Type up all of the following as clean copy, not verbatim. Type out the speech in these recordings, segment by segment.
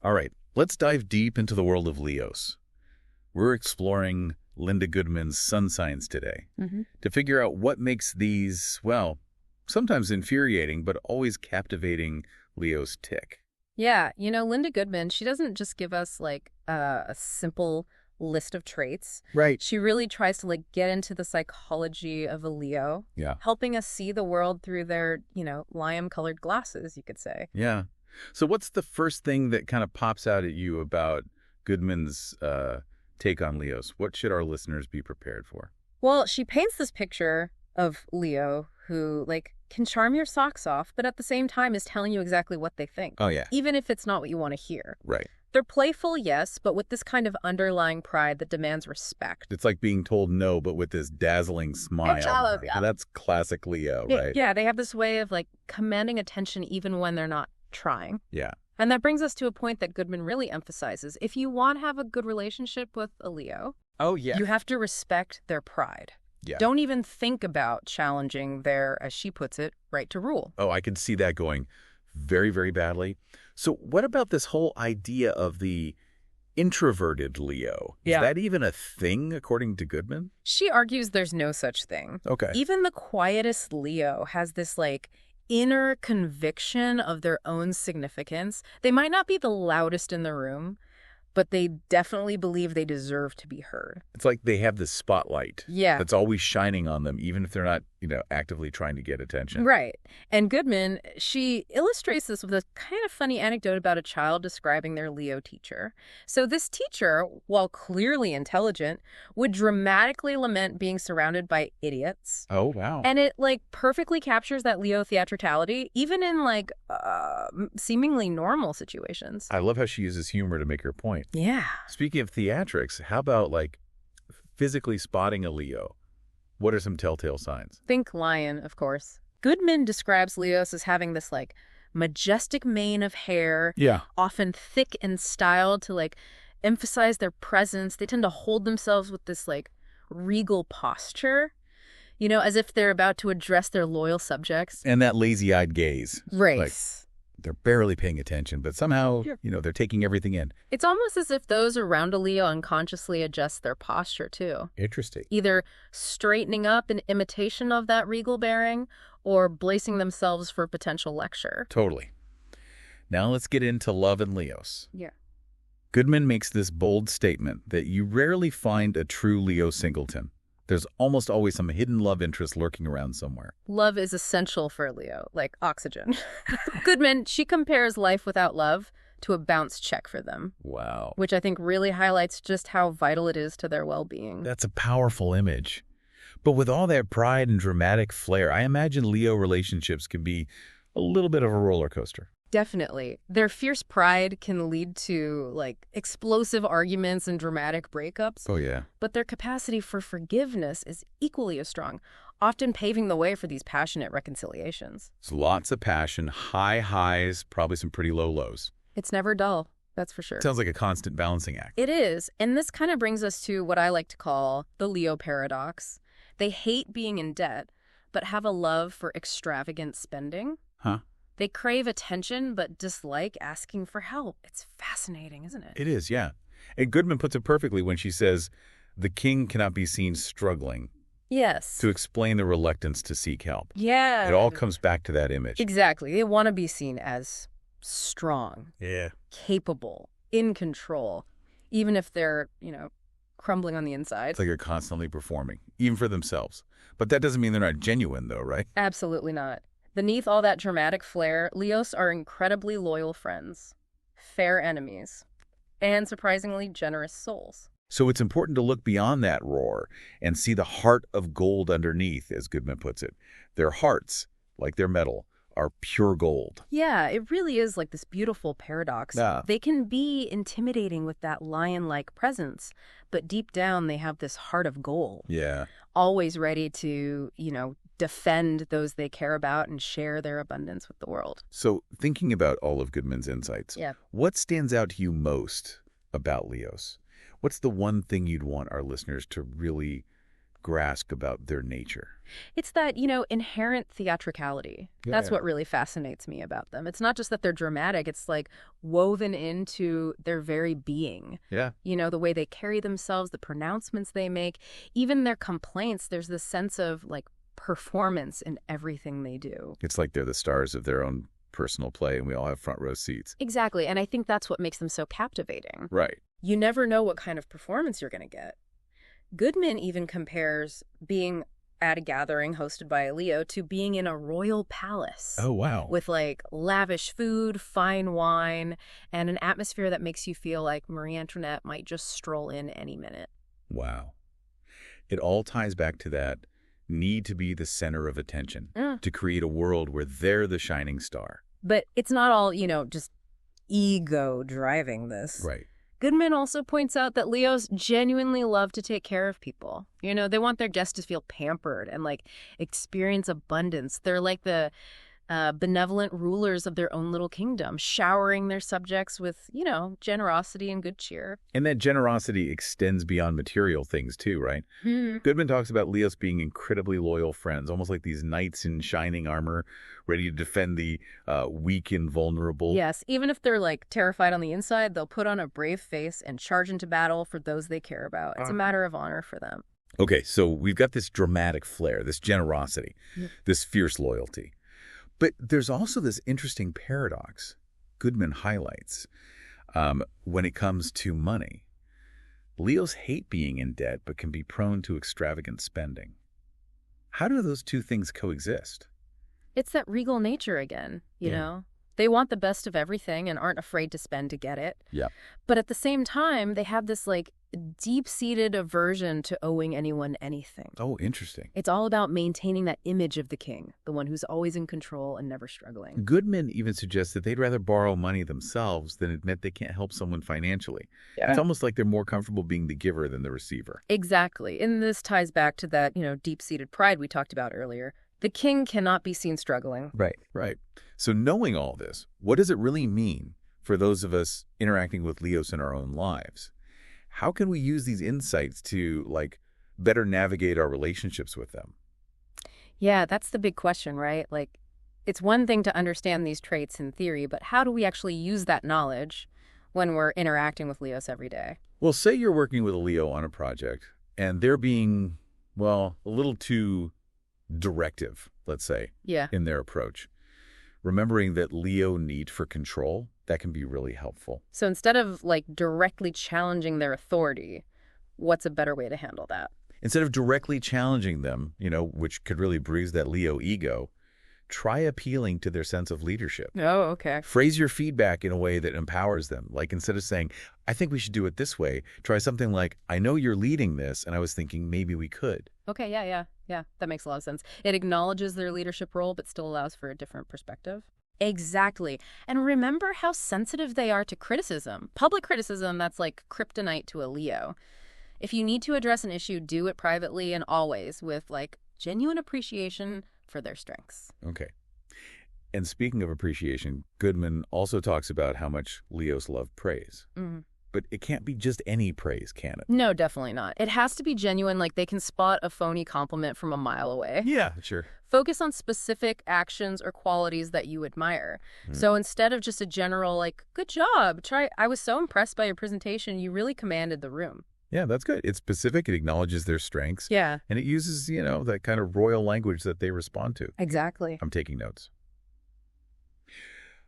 All right, let's dive deep into the world of Leos. We're exploring Linda Goodman's sun signs today to figure out what makes these, well, sometimes infuriating, but always captivating Leos tick. Yeah, Linda Goodman, she doesn't just give us like a simple list of traits. Right. She really tries to like get into the psychology of a Leo, Yeah. helping us see the world through their, lion-colored glasses, you could say. Yeah. So what's the first thing that kind of pops out at you about Goodman's take on Leos? What should our listeners be prepared for? Well, she paints this picture of Leo who like can charm your socks off, but at the same time is telling you exactly what they think. Oh, yeah. Even if it's not what you want to hear. Right. They're playful, yes, but with this kind of underlying pride that demands respect. It's like being told no, but with this dazzling smile. Yeah. That's classic Leo, right? Yeah, they have this way of like commanding attention even when they're not trying. Yeah. And that brings us to a point that Goodman really emphasizes. If you want to have a good relationship with a Leo, Oh, yeah. you have to respect their pride. Yeah. Don't even think about challenging their, as she puts it, right to rule. Oh, I can see that going very, very badly. So what about this whole idea of the introverted Leo? Is that even a thing, according to Goodman? She argues there's no such thing. Okay. Even the quietest Leo has this, like, inner conviction of their own significance. They might not be the loudest in the room, but they definitely believe they deserve to be heard. It's like they have this spotlight Yeah. that's always shining on them, even if they're not, actively trying to get attention. Right. And Goodman, she illustrates this with a kind of funny anecdote about a child describing their Leo teacher. So this teacher, while clearly intelligent, would dramatically lament being surrounded by idiots. Oh, wow. And it, like, perfectly captures that Leo theatricality, even in, like, seemingly normal situations. I love how she uses humor to make her point. Yeah. Speaking of theatrics, how about, like, physically spotting a Leo? What are some telltale signs? Think lion, of course. Goodman describes Leos as having this, like, majestic mane of hair, Yeah. often thick and styled to, like, emphasize their presence. They tend to hold themselves with this, like, regal posture, as if they're about to address their loyal subjects. And that lazy-eyed gaze. Right. Like, they're barely paying attention, but somehow, they're taking everything in. It's almost as if those around a Leo unconsciously adjust their posture, too. Interesting. Either straightening up in imitation of that regal bearing or bracing themselves for potential lecture. Totally. Now let's get into love and Leos. Yeah. Goodman makes this bold statement that you rarely find a true Leo singleton. There's almost always some hidden love interest lurking around somewhere. Love is essential for a Leo, like oxygen. Goodman, she compares life without love to a bounce check for them. Wow. Which I think really highlights just how vital it is to their well-being. That's a powerful image. But with all that pride and dramatic flair, I imagine Leo relationships can be a little bit of a roller coaster. Definitely. Their fierce pride can lead to, like, explosive arguments and dramatic breakups. Oh, yeah. But their capacity for forgiveness is equally as strong, often paving the way for these passionate reconciliations. So lots of passion, high highs, probably some pretty low lows. It's never dull, that's for sure. Sounds like a constant balancing act. It is. And this kind of brings us to what I like to call the Leo paradox. They hate being in debt, but have a love for extravagant spending. Huh? They crave attention, but dislike asking for help. It's fascinating, isn't it? It is, yeah. And Goodman puts it perfectly when she says, the king cannot be seen struggling. Yes. To explain the reluctance to seek help. Yeah. It all comes back to that image. Exactly. They want to be seen as strong. Yeah. Capable. In control. Even if they're, crumbling on the inside. It's like they're constantly performing, even for themselves. But that doesn't mean they're not genuine, though, right? Absolutely not. Beneath all that dramatic flair, Leos are incredibly loyal friends, fair enemies, and surprisingly generous souls. So it's important to look beyond that roar and see the heart of gold underneath, as Goodman puts it. Their hearts, like their metal, are pure gold. Yeah, it really is like this beautiful paradox. Yeah. They can be intimidating with that lion-like presence, but deep down they have this heart of gold. Yeah. Always ready to, defend those they care about and share their abundance with the world. So thinking about all of Goodman's insights, what stands out to you most about Leos? What's the one thing you'd want our listeners to really grasp about their nature? It's that, inherent theatricality. That's what really fascinates me about them. It's not just that they're dramatic. It's like woven into their very being. Yeah. The way they carry themselves, the pronouncements they make, even their complaints. There's this sense of like performance in everything they do. It's like they're the stars of their own personal play and we all have front row seats. Exactly. And I think that's what makes them so captivating. Right. You never know what kind of performance you're going to get. Goodman even compares being at a gathering hosted by a Leo to being in a royal palace. Oh, wow. With like lavish food, fine wine, and an atmosphere that makes you feel like Marie Antoinette might just stroll in any minute. Wow. It all ties back to that need to be the center of attention, to create a world where they're the shining star. But it's not all, just ego driving this. Right. Goodman also points out that Leos genuinely love to take care of people. They want their guests to feel pampered and like experience abundance. They're like the benevolent rulers of their own little kingdom, showering their subjects with, generosity and good cheer. And that generosity extends beyond material things too, right? Goodman talks about Leos being incredibly loyal friends, almost like these knights in shining armor, ready to defend the weak and vulnerable. Yes, even if they're like terrified on the inside, they'll put on a brave face and charge into battle for those they care about. It's a matter of honor for them. Okay, so we've got this dramatic flair, this generosity, this fierce loyalty. But there's also this interesting paradox Goodman highlights when it comes to money. Leos hate being in debt, but can be prone to extravagant spending. How do those two things coexist? It's that regal nature again, you know? They want the best of everything and aren't afraid to spend to get it. Yeah. But at the same time, they have this like deep-seated aversion to owing anyone anything. Oh, interesting. It's all about maintaining that image of the king, the one who's always in control and never struggling. Goodman even suggests that they'd rather borrow money themselves than admit they can't help someone financially. Yeah. It's almost like they're more comfortable being the giver than the receiver. Exactly. And this ties back to that, deep-seated pride we talked about earlier. The king cannot be seen struggling. Right. So knowing all this, what does it really mean for those of us interacting with Leos in our own lives? How can we use these insights to, better navigate our relationships with them? Yeah, that's the big question, right? It's one thing to understand these traits in theory, but how do we actually use that knowledge when we're interacting with Leos every day? Well, say you're working with a Leo on a project, and they're being, a little too directive, let's say, in their approach. Remembering that Leo need for control, that can be really helpful. So instead of directly challenging their authority, what's a better way to handle that? Instead of directly challenging them, which could really bruise that Leo ego, try appealing to their sense of leadership. Oh, okay. Phrase your feedback in a way that empowers them. Instead of saying, I think we should do it this way, try something like, I know you're leading this, and I was thinking maybe we could. Okay, yeah. That makes a lot of sense. It acknowledges their leadership role, but still allows for a different perspective. Exactly. And remember how sensitive they are to criticism. Public criticism, that's like kryptonite to a Leo. If you need to address an issue, do it privately and always with genuine appreciation for their strengths. Okay. And speaking of appreciation, Goodman also talks about how much Leos love praise. But it can't be just any praise, can it? No, definitely not. It has to be genuine, they can spot a phony compliment from a mile away. Yeah, sure. Focus on specific actions or qualities that you admire. So instead of just a general, good job, I was so impressed by your presentation, you really commanded the room. Yeah, that's good. It's specific. It acknowledges their strengths. Yeah. And it uses, that kind of royal language that they respond to. Exactly. I'm taking notes.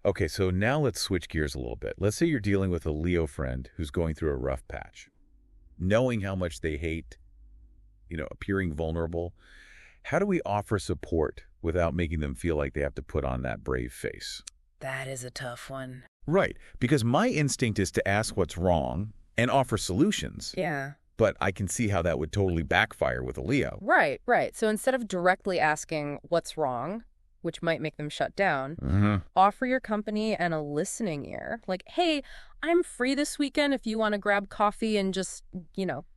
Okay, so now let's switch gears a little bit. Let's say you're dealing with a Leo friend who's going through a rough patch. Knowing how much they hate, appearing vulnerable, how do we offer support without making them feel like they have to put on that brave face? That is a tough one. Right, because my instinct is to ask what's wrong and offer solutions. Yeah. But I can see how that would totally backfire with a Leo. Right. So instead of directly asking what's wrong, which might make them shut down, offer your company and a listening ear. Hey, I'm free this weekend if you want to grab coffee and just,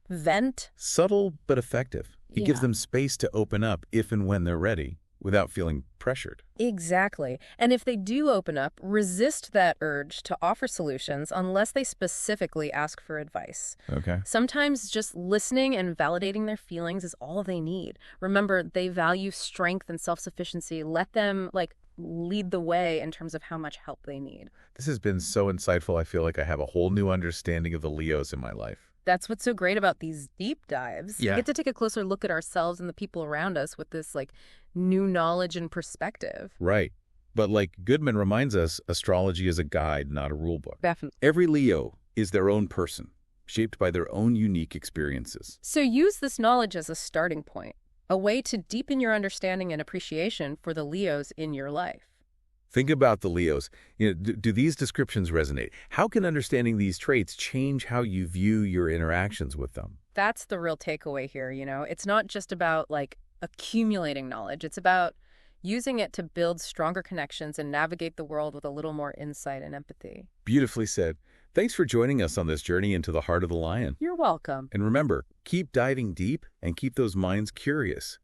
vent. Subtle but effective. It gives them space to open up if and when they're ready, without feeling pressured. Exactly. And if they do open up, resist that urge to offer solutions unless they specifically ask for advice. Okay. Sometimes just listening and validating their feelings is all they need. Remember, they value strength and self-sufficiency. Let them, lead the way in terms of how much help they need. This has been so insightful. I feel like I have a whole new understanding of the Leos in my life. That's what's so great about these deep dives. Yeah. We get to take a closer look at ourselves and the people around us with this, new knowledge and perspective. Right. But like Goodman reminds us, astrology is a guide, not a rule book. Definitely. Every Leo is their own person, shaped by their own unique experiences. So use this knowledge as a starting point, a way to deepen your understanding and appreciation for the Leos in your life. Think about the Leos. Do these descriptions resonate? How can understanding these traits change how you view your interactions with them? That's the real takeaway here, It's not just about, accumulating knowledge. It's about using it to build stronger connections and navigate the world with a little more insight and empathy. Beautifully said. Thanks for joining us on this journey into the heart of the lion. You're welcome. And remember, keep diving deep and keep those minds curious.